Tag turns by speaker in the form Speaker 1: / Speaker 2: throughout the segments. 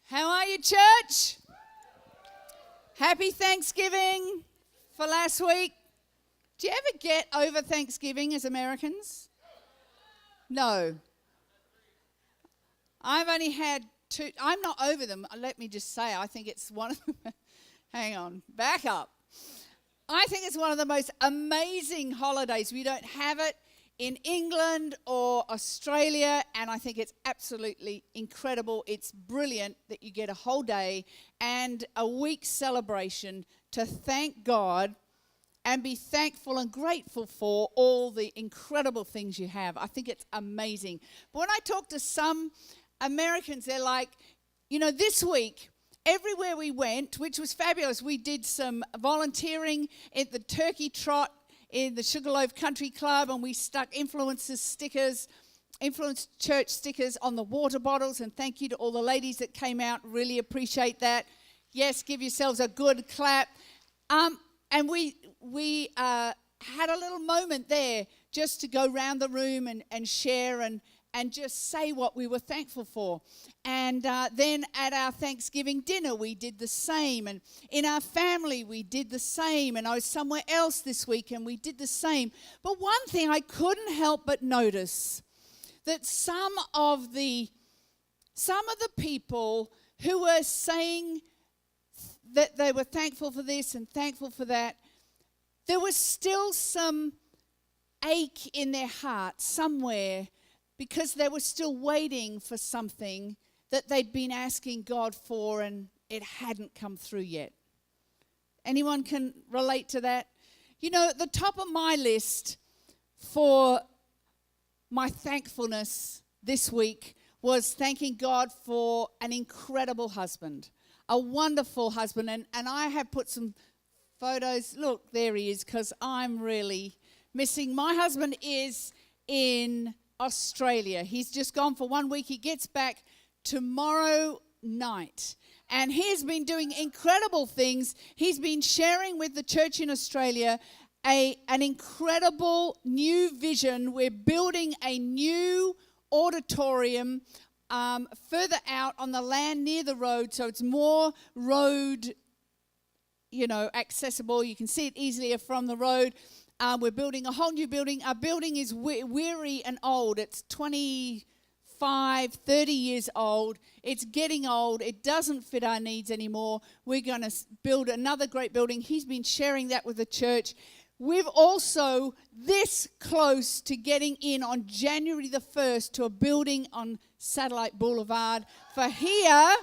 Speaker 1: How are you, church? Happy Thanksgiving for last week. Do you ever get over Thanksgiving as Americans? No. I've only had two. I'm not over them. Let me just say, I think it's one of them. Hang on, back up. I think it's one of the most amazing holidays. We don't have it in England or Australia, and I think it's absolutely incredible. It's brilliant that you get a whole day and a week celebration to thank God and be thankful and grateful for all the incredible things you have. I think it's amazing. But when I talk to some Americans, they're like, you know, this week, everywhere we went, which was fabulous, we did some volunteering at the Turkey Trot in the Sugarloaf Country Club, and we stuck Influence Church stickers on the water bottles, and thank you to all the ladies that came out. Really appreciate that. Yes, give yourselves a good clap. And we had a little moment there just to go round the room and share and just say what we were thankful for. And then at our Thanksgiving dinner, we did the same. And in our family, we did the same. And I was somewhere else this week, and we did the same. But one thing I couldn't help but notice, that some of the people who were saying that they were thankful for this and thankful for that, there was still some ache in their heart somewhere, because they were still waiting for something that they'd been asking God for and it hadn't come through yet. Anyone can relate to that? You know, at the top of my list for my thankfulness this week was thanking God for an incredible husband, a wonderful husband. And I have put some photos. Look, there he is, because I'm really missing. My husband is in Australia. He's just gone for 1 week. He gets back tomorrow night. And he's been doing incredible things. He's been sharing with the church in Australia an incredible new vision. We're building a new auditorium further out on the land near the road, so it's more road, accessible. You can see it easier from the road. We're building a whole new building. Our building is weary and old. It's 25, 30 years old. It's getting old. It doesn't fit our needs anymore. We're going to build another great building. He's been sharing that with the church. We've also this close to getting in on January the 1st to a building on Satellite Boulevard. For here,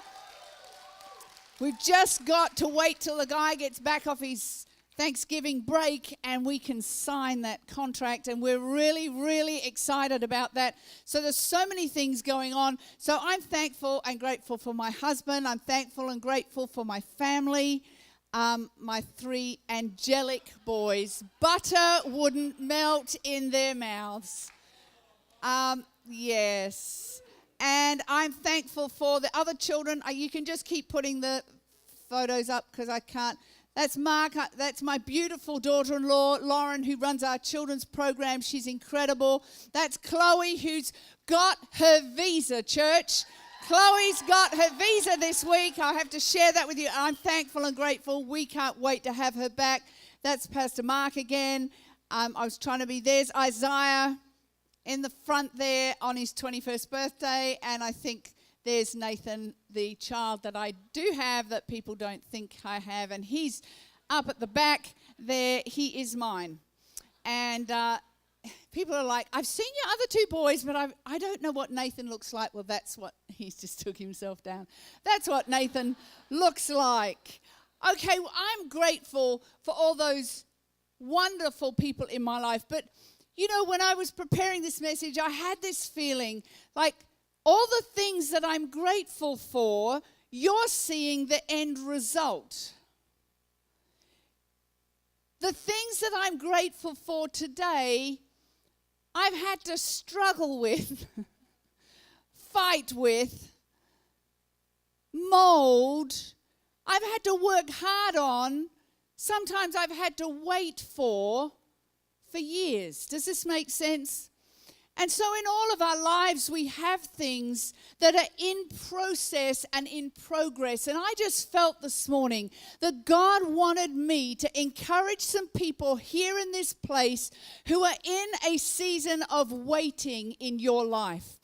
Speaker 1: we've just got to wait till the guy gets back off his Thanksgiving break and we can sign that contract, and we're really, really excited about that. So there's so many things going on. So I'm thankful and grateful for my husband. I'm thankful and grateful for my family, my 3 angelic boys. Butter wouldn't melt in their mouths. Yes. And I'm thankful for the other children. You can just keep putting the photos up because I can't. That's Mark. That's my beautiful daughter-in-law, Lauren, who runs our children's program. She's incredible. That's Chloe, who's got her visa, church. Chloe's got her visa this week. I have to share that with you. I'm thankful and grateful. We can't wait to have her back. That's Pastor Mark again. I was trying to be. There's Isaiah in the front there on his 21st birthday, and I think there's Nathan, the child that I do have that people don't think I have, and he's up at the back there. He is mine. And people are like, I've seen your other 2 boys, but I don't know what Nathan looks like. Well, that's what, he's just took himself down. That's what Nathan looks like. Okay, well, I'm grateful for all those wonderful people in my life. But, when I was preparing this message, I had this feeling like, all the things that I'm grateful for, you're seeing the end result. The things that I'm grateful for today, I've had to struggle with, fight with, mold. I've had to work hard on. Sometimes I've had to wait for years. Does this make sense? And so in all of our lives, we have things that are in process and in progress. And I just felt this morning that God wanted me to encourage some people here in this place who are in a season of waiting in your life.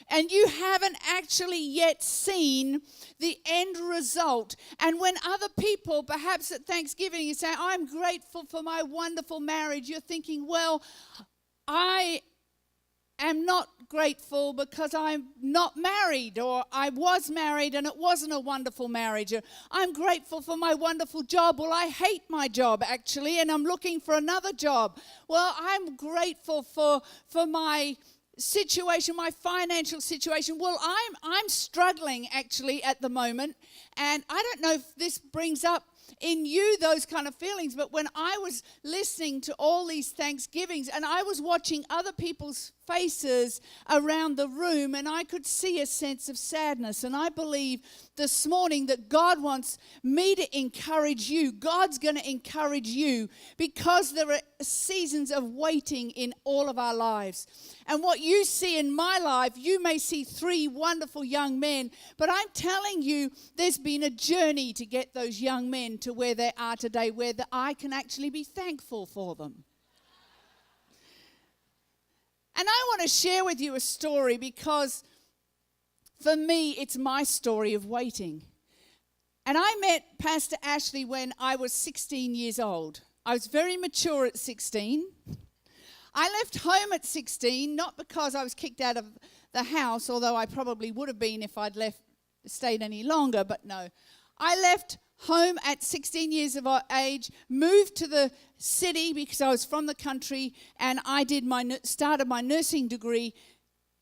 Speaker 1: And you haven't actually yet seen the end result. And when other people, perhaps at Thanksgiving, you say, I'm grateful for my wonderful marriage, you're thinking, well, I am not grateful because I'm not married, or I was married and it wasn't a wonderful marriage. Or I'm grateful for my wonderful job. Well, I hate my job actually, and I'm looking for another job. Well, I'm grateful for my situation, my financial situation. Well, I'm struggling actually at the moment, and I don't know if this brings up in you those kind of feelings, but when I was listening to all these Thanksgivings and I was watching other people's faces around the room, and I could see a sense of sadness. And I believe this morning that God wants me to encourage you. God's going to encourage you, because there are seasons of waiting in all of our lives. And what you see in my life, you may see 3 wonderful young men, but I'm telling you, there's been a journey to get those young men to where they are today, where I can actually be thankful for them. And I want to share with you a story, because for me, it's my story of waiting. And I met Pastor Ashley when I was 16 years old. I was very mature at 16. I left home at 16, not because I was kicked out of the house, although I probably would have been if I'd stayed any longer, but no. I left home at 16 years of age, moved to the city because I was from the country, and I started my nursing degree,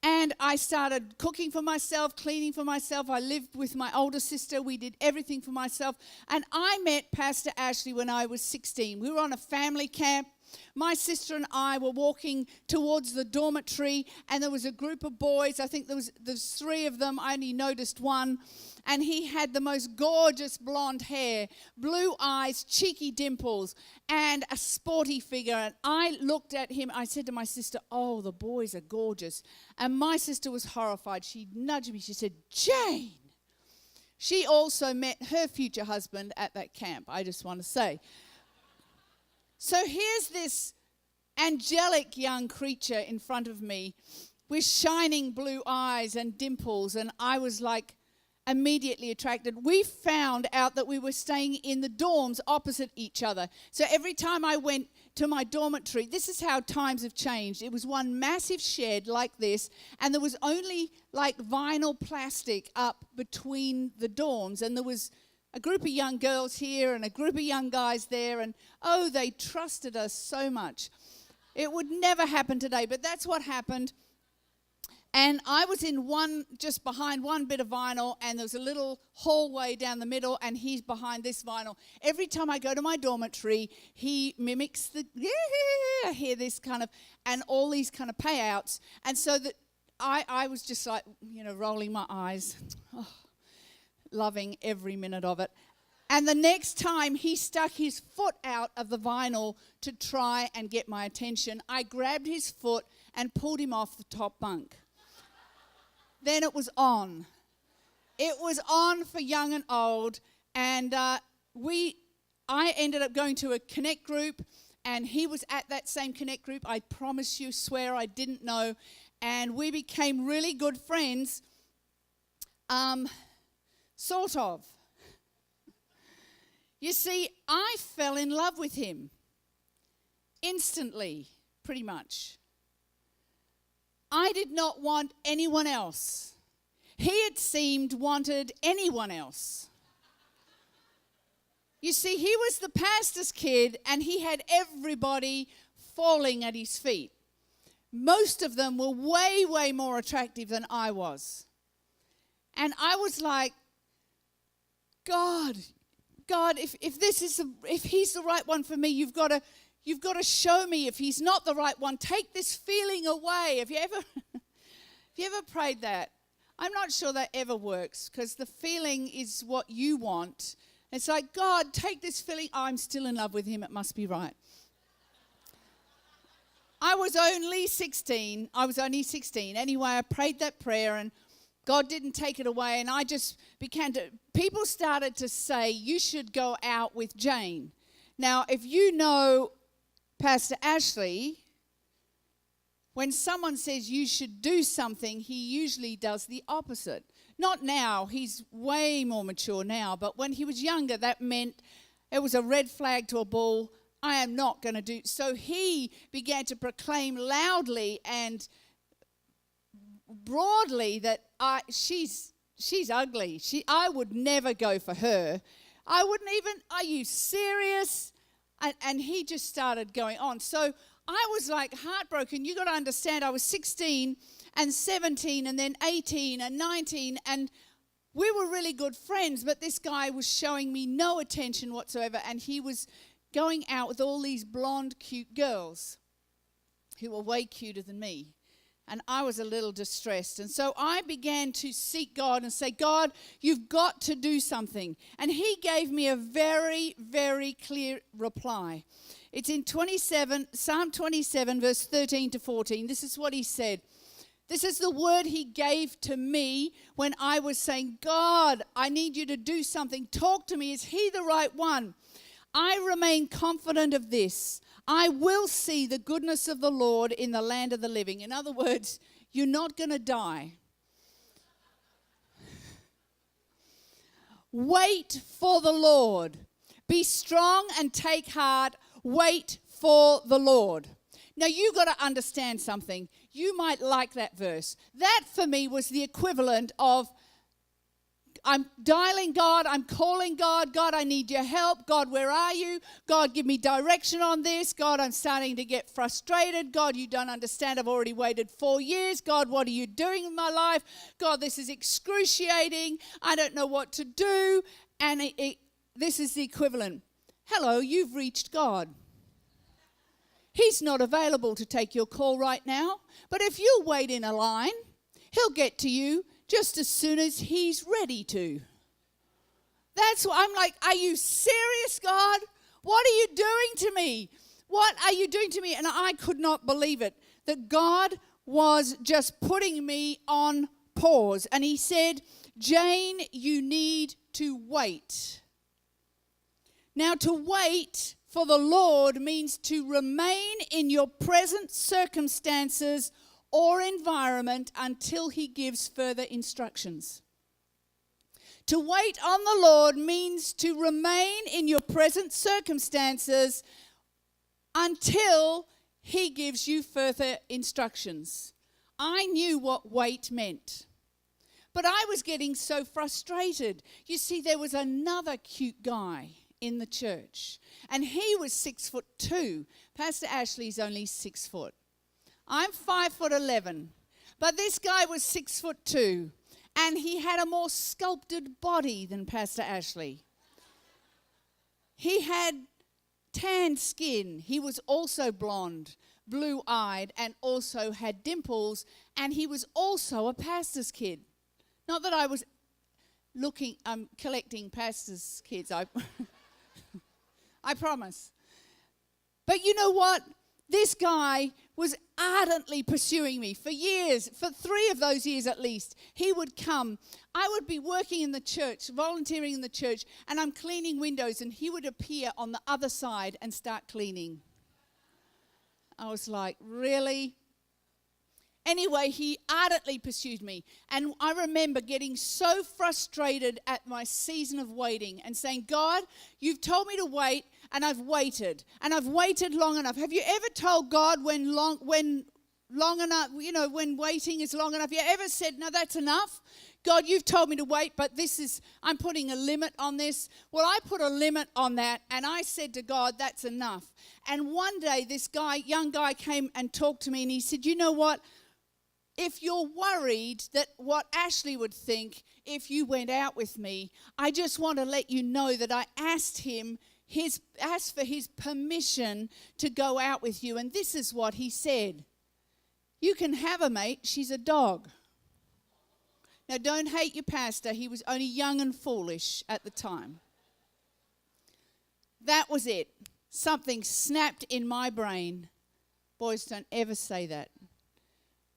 Speaker 1: and I started cooking for myself, cleaning for myself. I lived with my older sister. We did everything for myself. And I met Pastor Ashley when I was 16. We were on a family camp. My sister and I were walking towards the dormitory, and there was a group of boys. I think there's 3 of them. I only noticed one. And he had the most gorgeous blonde hair, blue eyes, cheeky dimples, and a sporty figure. And I looked at him. I said to my sister, oh, the boys are gorgeous. And my sister was horrified. She nudged me. She said, Jane. She also met her future husband at that camp, I just want to say. So here's this angelic young creature in front of me with shining blue eyes and dimples, and I was like immediately attracted. We found out that we were staying in the dorms opposite each other. So every time I went to my dormitory, this is how times have changed. It was one massive shed like this, and there was only like vinyl plastic up between the dorms, and there was a group of young girls here and a group of young guys there, and oh, they trusted us so much. It would never happen today, but that's what happened. And I was in just behind one bit of vinyl, and there was a little hallway down the middle, and he's behind this vinyl. Every time I go to my dormitory, he mimics I hear this kind of, and all these kind of payouts. And so that I was just like, rolling my eyes, loving every minute of it. And the next time he stuck his foot out of the vinyl to try and get my attention, I grabbed his foot and pulled him off the top bunk. Then it was on. It was on for young and old. And I ended up going to a Connect group, and he was at that same Connect group. I promise you, swear I didn't know. And we became really good friends. Sort of. You see, I fell in love with him instantly, pretty much. I did not want anyone else. He, it seemed, wanted anyone else. You see, he was the pastor's kid, and he had everybody falling at his feet. Most of them were way, way more attractive than I was. And I was like, God, if he's the right one for me, you've got to show me. If he's not the right one, take this feeling away. Have you ever prayed that? I'm not sure that ever works, because the feeling is what you want. It's like, God, take this feeling. Oh, I'm still in love with him. It must be right. I was only 16. Anyway, I prayed that prayer and God didn't take it away. And I just people started to say, you should go out with Jane. Now, if you know Pastor Ashley, when someone says you should do something, he usually does the opposite. Not now, he's way more mature now, but when he was younger, that meant it was a red flag to a bull. I am not going to do. So he began to proclaim loudly and broadly that she's ugly. I would never go for her. I wouldn't even, are you serious? And he just started going on. So I was like heartbroken. You got to understand, I was 16 and 17 and then 18 and 19, and we were really good friends, but this guy was showing me no attention whatsoever, and he was going out with all these blonde, cute girls who were way cuter than me. And I was a little distressed. And so I began to seek God and say, God, you've got to do something. And he gave me a very, very clear reply. It's in Psalm 27, verse 13 to 14. This is what he said. This is the word he gave to me when I was saying, God, I need you to do something. Talk to me. Is he the right one? I remain confident of this. I will see the goodness of the Lord in the land of the living. In other words, you're not going to die. Wait for the Lord. Be strong and take heart. Wait for the Lord. Now, you've got to understand something. You might like that verse. That, for me, was the equivalent of, I'm dialing God, I'm calling God. God, I need your help. God, where are you? God, give me direction on this. God, I'm starting to get frustrated. God, you don't understand. I've already waited 4 years. God, what are you doing in my life? God, this is excruciating. I don't know what to do. And this is the equivalent. Hello, you've reached God. He's not available to take your call right now. But if you'll wait in a line, he'll get to you just as soon as he's ready to. That's why I'm like, are you serious, God? What are you doing to me? What are you doing to me? And I could not believe it, that God was just putting me on pause. And he said, Jane, you need to wait. Now, to wait for the Lord means to remain in your present circumstances or environment until he gives further instructions. To wait on the Lord means to remain in your present circumstances until he gives you further instructions. I knew what wait meant, but I was getting so frustrated. You see, there was another cute guy in the church, and he was 6'2". Pastor Ashley's only 6 foot. I'm 5'11", but this guy was 6'2", and he had a more sculpted body than Pastor Ashley. He had tan skin. He was also blonde, blue-eyed, and also had dimples, and he was also a pastor's kid. Not that I was collecting pastor's kids. I promise. But you know what? This guy was ardently pursuing me for years, for 3 of those years at least. He would come. I would be working in the church, volunteering in the church, and I'm cleaning windows, and he would appear on the other side and start cleaning. I was like, really? Anyway, he ardently pursued me. And I remember getting so frustrated at my season of waiting and saying, God, you've told me to wait, and I've waited. And I've waited long enough. Have you ever told God when long enough, when waiting is long enough? You ever said, no, that's enough? God, you've told me to wait, but I'm putting a limit on this. Well, I put a limit on that, and I said to God, that's enough. And one day, this young guy came and talked to me, and he said, you know what? If you're worried that what Ashley would think if you went out with me, I just want to let you know that I asked for his permission to go out with you. And this is what he said. You can have her, mate. She's a dog. Now, don't hate your pastor. He was only young and foolish at the time. That was it. Something snapped in my brain. Boys don't ever say that.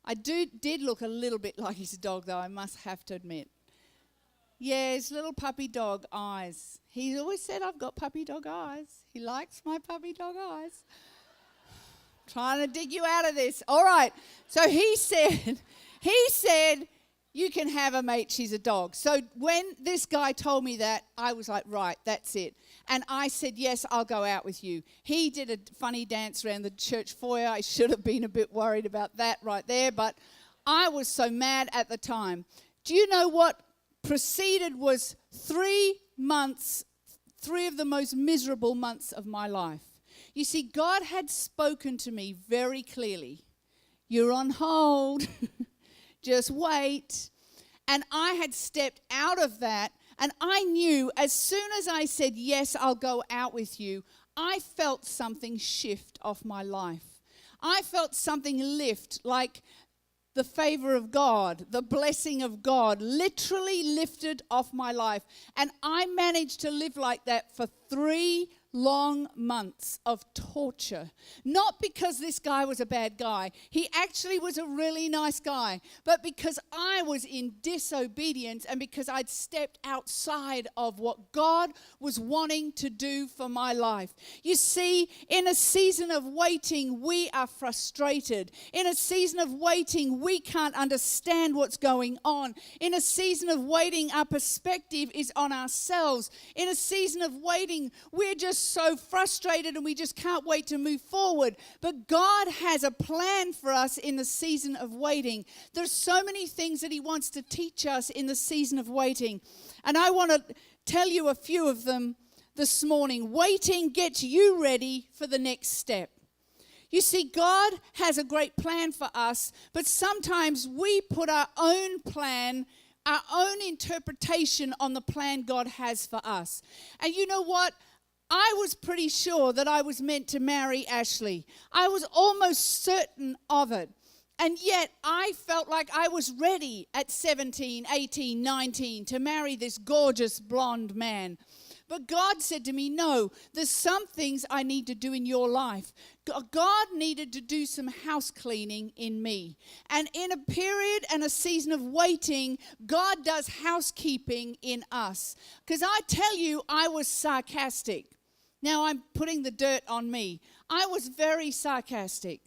Speaker 1: I did look a little bit like his dog, though, I must have to admit. Yeah, his little puppy dog eyes. He always said, I've got puppy dog eyes. He likes my puppy dog eyes. Trying to dig you out of this. All right. So he said, you can have her, mate. She's a dog. So when this guy told me that, I was like, right, that's it. And I said, yes, I'll go out with you. He did a funny dance around the church foyer. I should have been a bit worried about that right there, but I was so mad at the time. Do you know what preceded was 3 months, 3 of the most miserable months of my life? You see, God had spoken to me very clearly. You're on hold. Just wait. And I had stepped out of that, and I knew as soon as I said, yes, I'll go out with you, I felt something shift off my life. I felt something lift, like the favor of God, the blessing of God, literally lifted off my life. And I managed to live like that for 3 long months of torture. Not because this guy was a bad guy. He actually was a really nice guy. But because I was in disobedience and because I'd stepped outside of what God was wanting to do for my life. You see, in a season of waiting, we are frustrated. In a season of waiting, we can't understand what's going on. In a season of waiting, our perspective is on ourselves. In a season of waiting, we're just so frustrated and we just can't wait to move forward. But God has a plan for us in the season of waiting. There's so many things that He wants to teach us in the season of waiting. And I want to tell you a few of them this morning. Waiting gets you ready for the next step. You see, God has a great plan for us, but sometimes we put our own plan, our own interpretation on the plan God has for us. And you know what? I was pretty sure that I was meant to marry Ashley. I was almost certain of it. And yet I felt like I was ready at 17, 18, 19 to marry this gorgeous blonde man. But God said to me, no, there's some things I need to do in your life. God needed to do some house cleaning in me. And in a period and a season of waiting, God does housekeeping in us. Because I tell you, I was sarcastic. Now I'm putting the dirt on me. I was very sarcastic.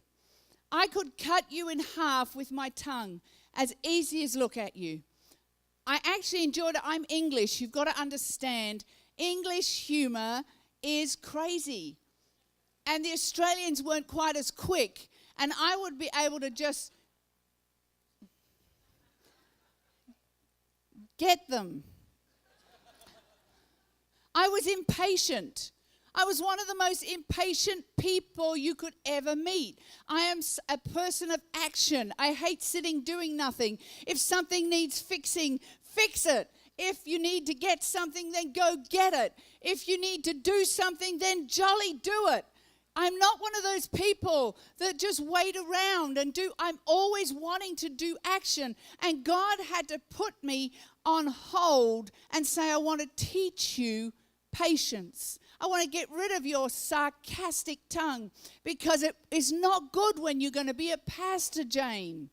Speaker 1: I could cut you in half with my tongue as easy as look at you. I actually enjoyed it. I'm English. You've got to understand, English humor is crazy. And the Australians weren't quite as quick. And I would be able to just get them. I was impatient. I was one of the most impatient people you could ever meet. I am a person of action. I hate sitting doing nothing. If something needs fixing, fix it. If you need to get something, then go get it. If you need to do something, then jolly do it. I'm not one of those people that just wait around and do. I'm always wanting to do action. And God had to put me on hold and say, I want to teach you patience. I want to get rid of your sarcastic tongue because it is not good when you're going to be a pastor, Jane.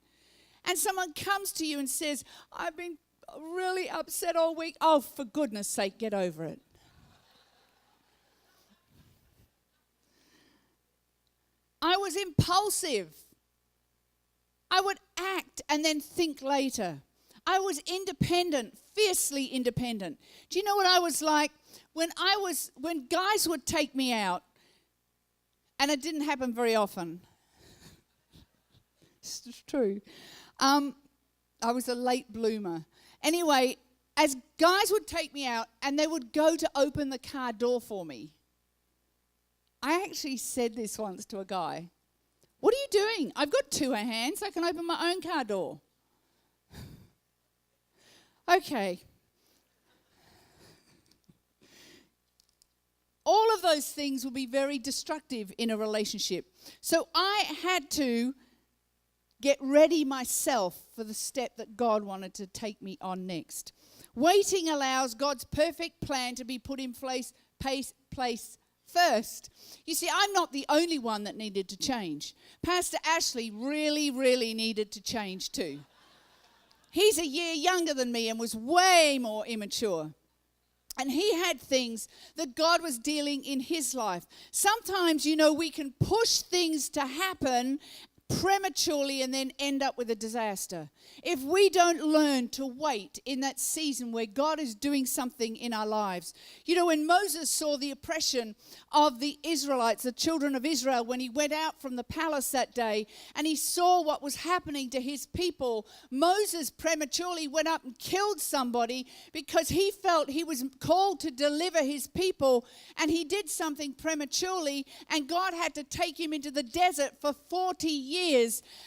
Speaker 1: And someone comes to you and says, I've been really upset all week. Oh, for goodness sake, get over it. I was impulsive. I would act and then think later. I was independent, fiercely independent. Do you know what I was like? When guys would take me out, and it didn't happen very often. It's true. I was a late bloomer. Anyway, as guys would take me out and they would go to open the car door for me, I actually said this once to a guy. What are you doing? I've got 2 hands. I can open my own car door. Okay. All of those things will be very destructive in a relationship. So I had to get ready myself for the step that God wanted to take me on next. Waiting allows God's perfect plan to be put in place first. You see, I'm not the only one that needed to change. Pastor Ashley really, really needed to change too. He's a year younger than me and was way more immature. And he had things that God was dealing in his life. Sometimes, we can push things to happen prematurely and then end up with a disaster. If we don't learn to wait in that season where God is doing something in our lives. When Moses saw the oppression of the Israelites, the children of Israel, when he went out from the palace that day and he saw what was happening to his people, Moses prematurely went up and killed somebody because he felt he was called to deliver his people, and he did something prematurely, and God had to take him into the desert for 40 years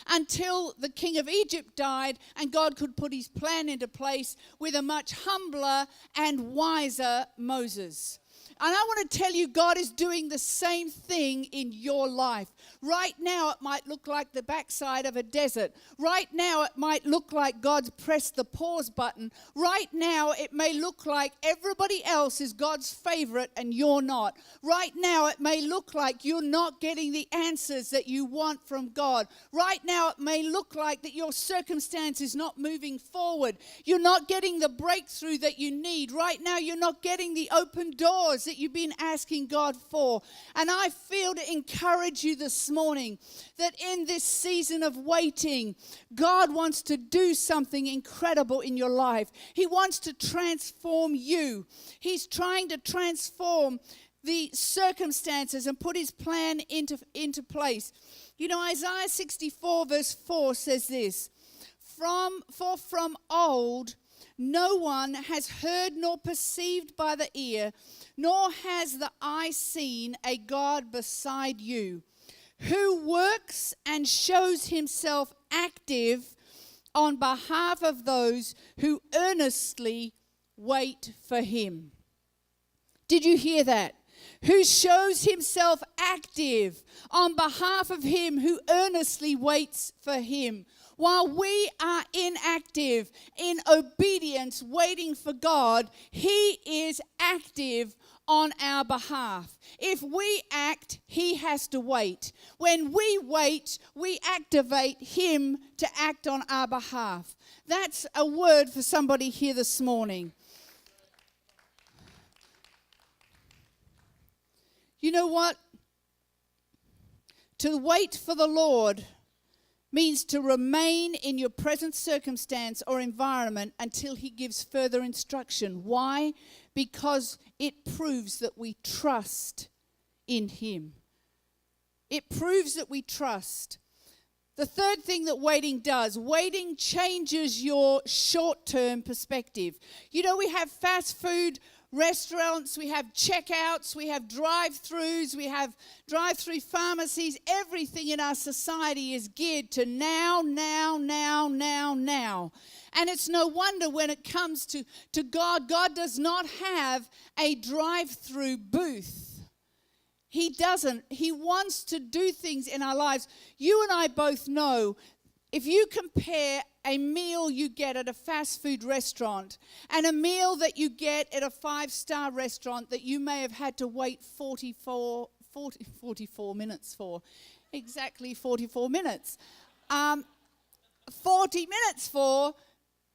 Speaker 1: until the king of Egypt died and God could put his plan into place with a much humbler and wiser Moses. And I want to tell you, God is doing the same thing in your life. Right now, it might look like the backside of a desert. Right now, it might look like God's pressed the pause button. Right now, it may look like everybody else is God's favorite and you're not. Right now, it may look like you're not getting the answers that you want from God. Right now, it may look like that your circumstance is not moving forward. You're not getting the breakthrough that you need. Right now, you're not getting the open doors that you've been asking God for. And I feel to encourage you this morning that in this season of waiting, God wants to do something incredible in your life. He wants to transform you. He's trying to transform the circumstances and put his plan into place. Isaiah 64 verse 4 says this, For from old no one has heard nor perceived by the ear, nor has the eye seen a God beside you, who works and shows himself active on behalf of those who earnestly wait for him. Did you hear that? Who shows himself active on behalf of him who earnestly waits for him. While we are inactive, in obedience, waiting for God, he is active on our behalf. If we act, he has to wait. When we wait, we activate him to act on our behalf. That's a word for somebody here this morning. You know what? To wait for the Lord means to remain in your present circumstance or environment until he gives further instruction. Why? Because it proves that we trust in him. It proves that we trust. The third thing that waiting does, waiting changes your short-term perspective. We have fast food restaurants, we have checkouts, we have drive-thrus, we have drive-through pharmacies. Everything in our society is geared to now. And it's no wonder when it comes to God, God does not have a drive-through booth. He doesn't. He wants to do things in our lives. You and I both know, if you compare a meal you get at a fast food restaurant and a meal that you get at a 5-star restaurant that you may have had to wait 44 minutes for, exactly 44 minutes, 40 minutes for,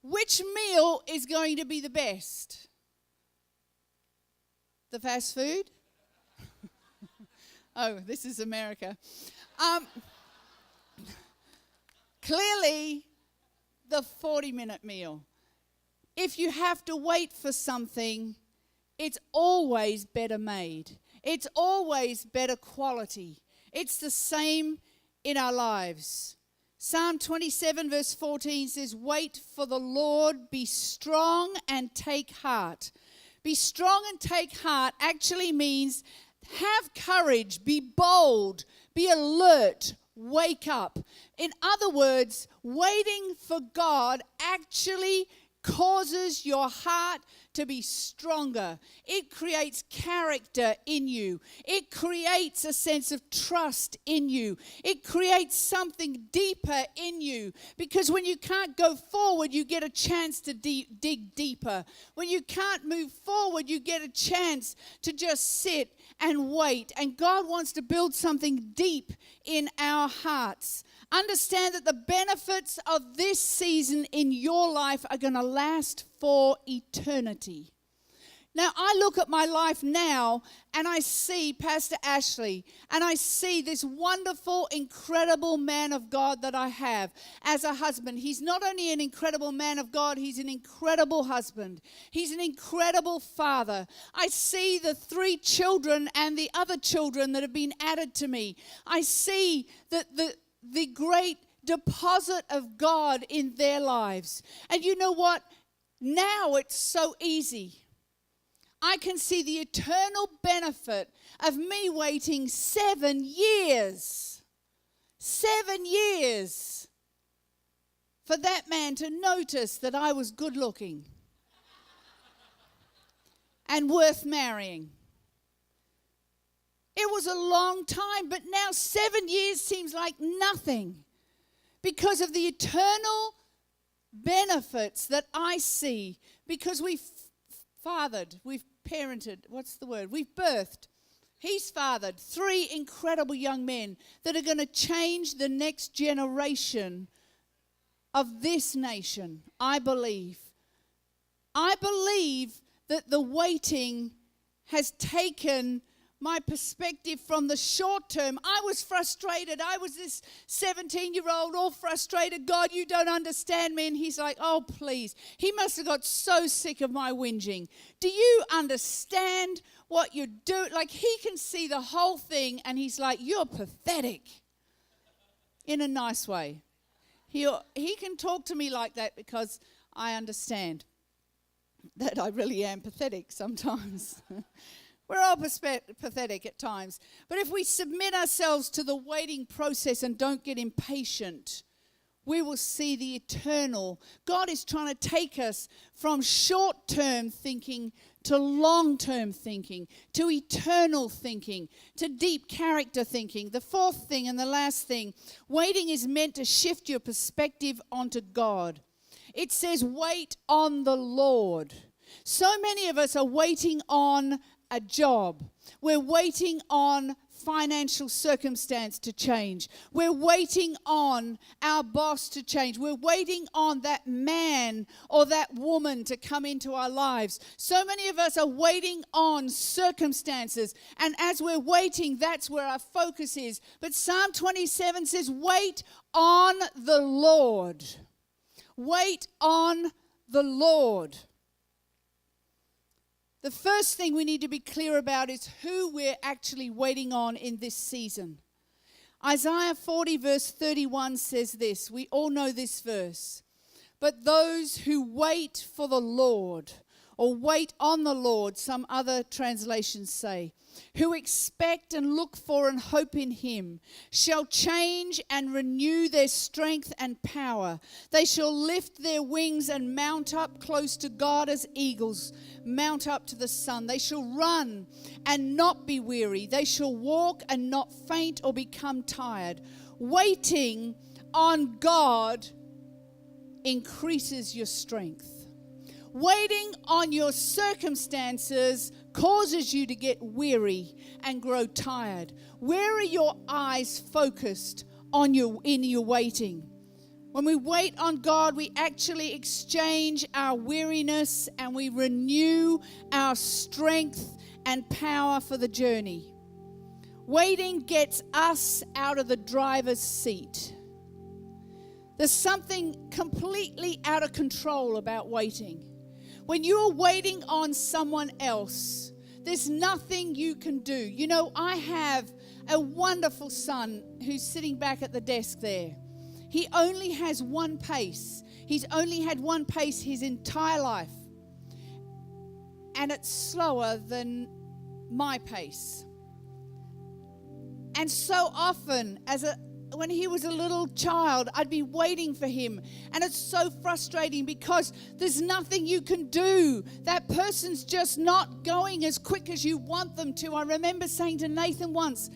Speaker 1: which meal is going to be the best? The fast food? Oh, this is America. Clearly, the 40-minute meal. If you have to wait for something, it's always better made. It's always better quality. It's the same in our lives. Psalm 27 verse 14 says, wait for the Lord, be strong and take heart. Be strong and take heart actually means have courage, be bold, be alert, wake up. In other words, waiting for God actually causes your heart to be stronger. It creates character in you. It creates a sense of trust in you. It creates something deeper in you, because when you can't go forward, you get a chance to dig deeper. When you can't move forward, you get a chance to just sit and wait. And God wants to build something deep in our hearts. Understand that the benefits of this season in your life are going to last for eternity. Now, I look at my life now and I see Pastor Ashley, and I see this wonderful, incredible man of God that I have as a husband. He's not only an incredible man of God, he's an incredible husband. He's an incredible father. I see the 3 children and the other children that have been added to me. I see that the great deposit of God in their lives. And you know what? Now it's so easy. I can see the eternal benefit of me waiting 7 years. 7 years for that man to notice that I was good looking and worth marrying. It was a long time, but now 7 years seems like nothing because of the eternal benefits that I see, because we've fathered, we've parented, we've birthed. He's fathered 3 incredible young men that are going to change the next generation of this nation, I believe. I believe that the waiting has taken my perspective from the short term. I was frustrated. I was this 17-year-old all frustrated. God, you don't understand me. And he's like, oh, please. He must have got so sick of my whinging. Do you understand what you do? Like, he can see the whole thing, and he's like, you're pathetic, in a nice way. He can talk to me like that because I understand that I really am pathetic sometimes. We're all pathetic at times. But if we submit ourselves to the waiting process and don't get impatient, we will see the eternal. God is trying to take us from short-term thinking to long-term thinking, to eternal thinking, to deep character thinking. The 4th thing and the last thing, waiting is meant to shift your perspective onto God. It says, wait on the Lord. So many of us are waiting on a job. We're waiting on financial circumstance to change. We're waiting on our boss to change. We're waiting on that man or that woman to come into our lives. So many of us are waiting on circumstances, and as we're waiting, that's where our focus is. But Psalm 27 says, wait on the Lord. Wait on the Lord. The first thing we need to be clear about is who we're actually waiting on in this season. Isaiah 40 verse 31 says this. We all know this verse. But those who wait for the Lord, or wait on the Lord, some other translations say, who expect and look for and hope in him, shall change and renew their strength and power. They shall lift their wings and mount up close to God as eagles, mount up to the sun. They shall run and not be weary. They shall walk and not faint or become tired. Waiting on God increases your strength. Waiting on your circumstances causes you to get weary and grow tired. Where are your eyes focused on in your waiting? When we wait on God, we actually exchange our weariness and we renew our strength and power for the journey. Waiting gets us out of the driver's seat. There's something completely out of control about waiting. When you're waiting on someone else, there's nothing you can do. You know, I have a wonderful son who's sitting back at the desk there. He only has one pace. He's only had one pace his entire life. And it's slower than my pace. And so often, as when he was a little child, I'd be waiting for him. And it's so frustrating because there's nothing you can do. That person's just not going as quick as you want them to. I remember saying to Nathan once,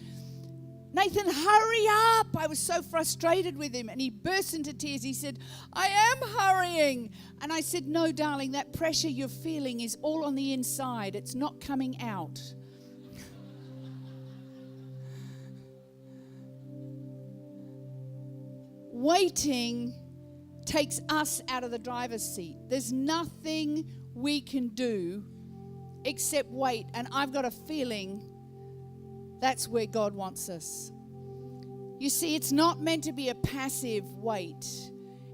Speaker 1: Nathan, hurry up. I was so frustrated with him. And he burst into tears. He said, I am hurrying. And I said, no, darling, that pressure you're feeling is all on the inside. It's not coming out. Waiting takes us out of the driver's seat. There's nothing we can do except wait. And I've got a feeling that's where God wants us. You see, it's not meant to be a passive wait.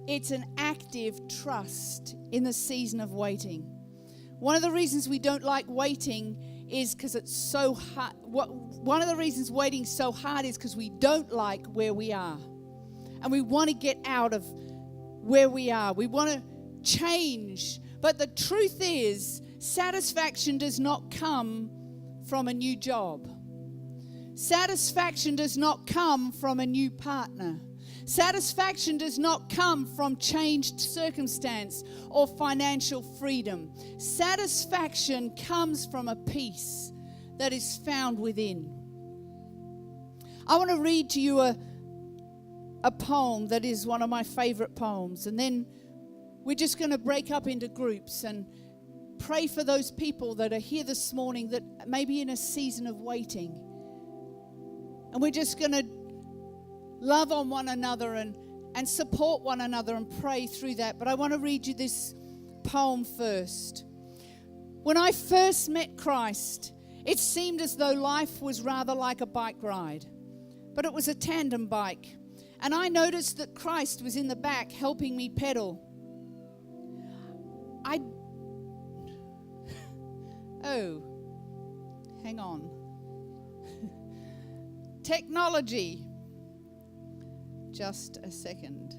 Speaker 1: It's an active trust in the season of waiting. One of the reasons we don't like waiting is because it's so hard. One of the reasons waiting's so hard is because we don't like where we are. And we want to get out of where we are. We want to change. But the truth is, satisfaction does not come from a new job. Satisfaction does not come from a new partner. Satisfaction does not come from changed circumstance or financial freedom. Satisfaction comes from a peace that is found within. I want to read to you a poem that is one of my favorite poems, and then we're just going to break up into groups and pray for those people that are here this morning that may be in a season of waiting. And we're just going to love on one another and support one another and pray through that. But I want to read you this poem first. When I first met Christ, it seemed as though life was rather like a bike ride, but it was a tandem bike. And I noticed that Christ was in the back helping me pedal. Hang on. Technology. Just a second.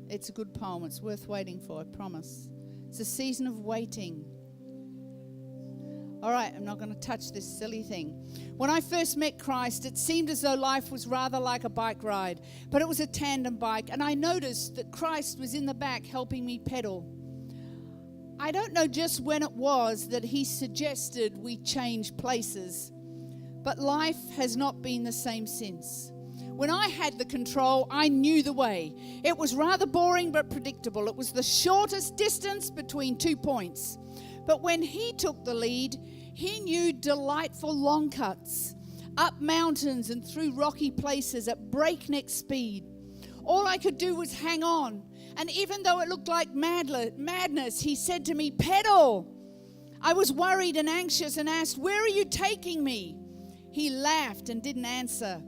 Speaker 1: It's a good poem. It's worth waiting for, I promise. It's a season of waiting. All right, I'm not going to touch this silly thing. When I first met Christ, it seemed as though life was rather like a bike ride, but it was a tandem bike, and I noticed that Christ was in the back helping me pedal. I don't know just when it was that he suggested we change places, but life has not been the same since. When I had the control, I knew the way. It was rather boring but predictable. It was the shortest distance between 2 points. But when he took the lead, he knew delightful long cuts, up mountains and through rocky places at breakneck speed. All I could do was hang on. And even though it looked like madness, he said to me, pedal. I was worried and anxious and asked, where are you taking me? He laughed and didn't answer.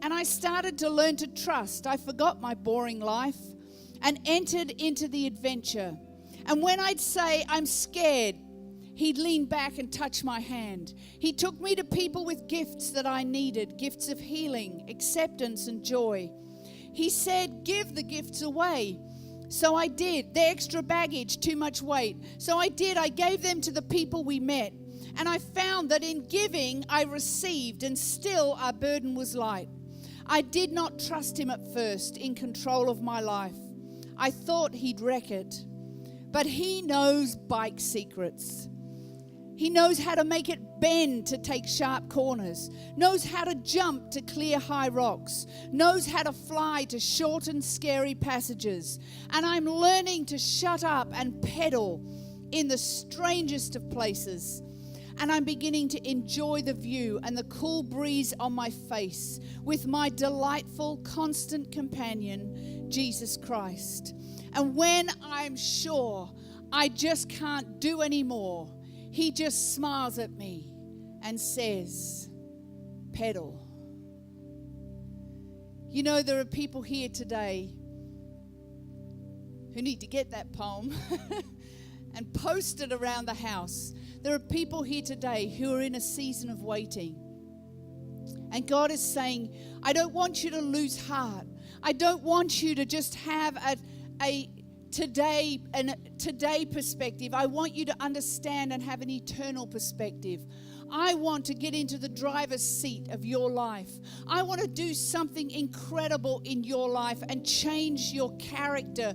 Speaker 1: And I started to learn to trust. I forgot my boring life and entered into the adventure. And when I'd say, I'm scared, he'd lean back and touch my hand. He took me to people with gifts that I needed, gifts of healing, acceptance, and joy. He said, give the gifts away. So I did. The extra baggage, too much weight. So I did. I gave them to the people we met. And I found that in giving, I received, and still our burden was light. I did not trust him at first in control of my life. I thought he'd wreck it. But he knows bike secrets. He knows how to make it bend to take sharp corners, knows how to jump to clear high rocks, knows how to fly to short and scary passages. And I'm learning to shut up and pedal in the strangest of places. And I'm beginning to enjoy the view and the cool breeze on my face with my delightful, constant companion, Jesus Christ. And when I'm sure I just can't do anymore, he just smiles at me and says, pedal. You know, there are people here today who need to get that poem and post it around the house. There are people here today who are in a season of waiting. And God is saying, I don't want you to lose heart. I don't want you to just have a today perspective. I want you to understand and have an eternal perspective. I want to get into the driver's seat of your life. I want to do something incredible in your life and change your character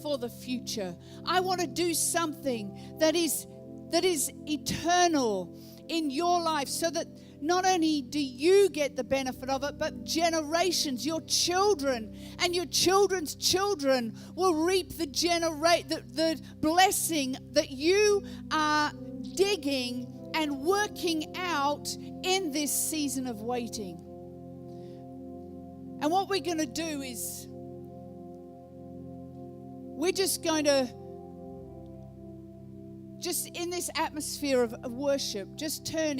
Speaker 1: for the future. I want to do something that is eternal in your life, so that not only do you get the benefit of it, but generations, your children and your children's children will reap the blessing that you are digging and working out in this season of waiting. And what we're going to do is we're just going to, just in this atmosphere of worship, just turn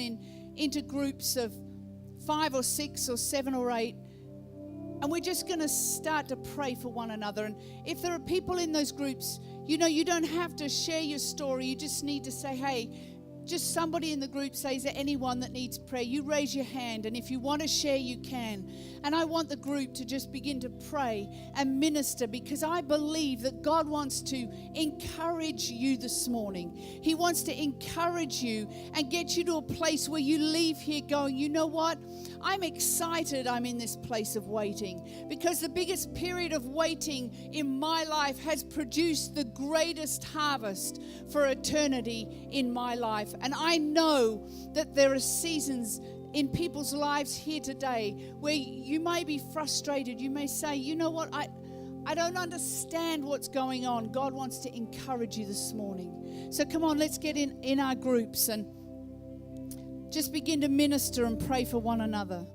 Speaker 1: into groups of 5 or 6 or 7 or 8. And we're just going to start to pray for one another. And if there are people in those groups, you don't have to share your story. You just need to say, hey, just somebody in the group say, is there anyone that needs prayer? You raise your hand, and if you want to share, you can. And I want the group to just begin to pray and minister, because I believe that God wants to encourage you this morning. He wants to encourage you and get you to a place where you leave here going, you know what? I'm excited I'm in this place of waiting, because the biggest period of waiting in my life has produced the greatest harvest for eternity in my life. And I know that there are seasons in people's lives here today where you may be frustrated. You may say, you know what, I don't understand what's going on. God wants to encourage you this morning. So come on, let's get in our groups and just begin to minister and pray for one another.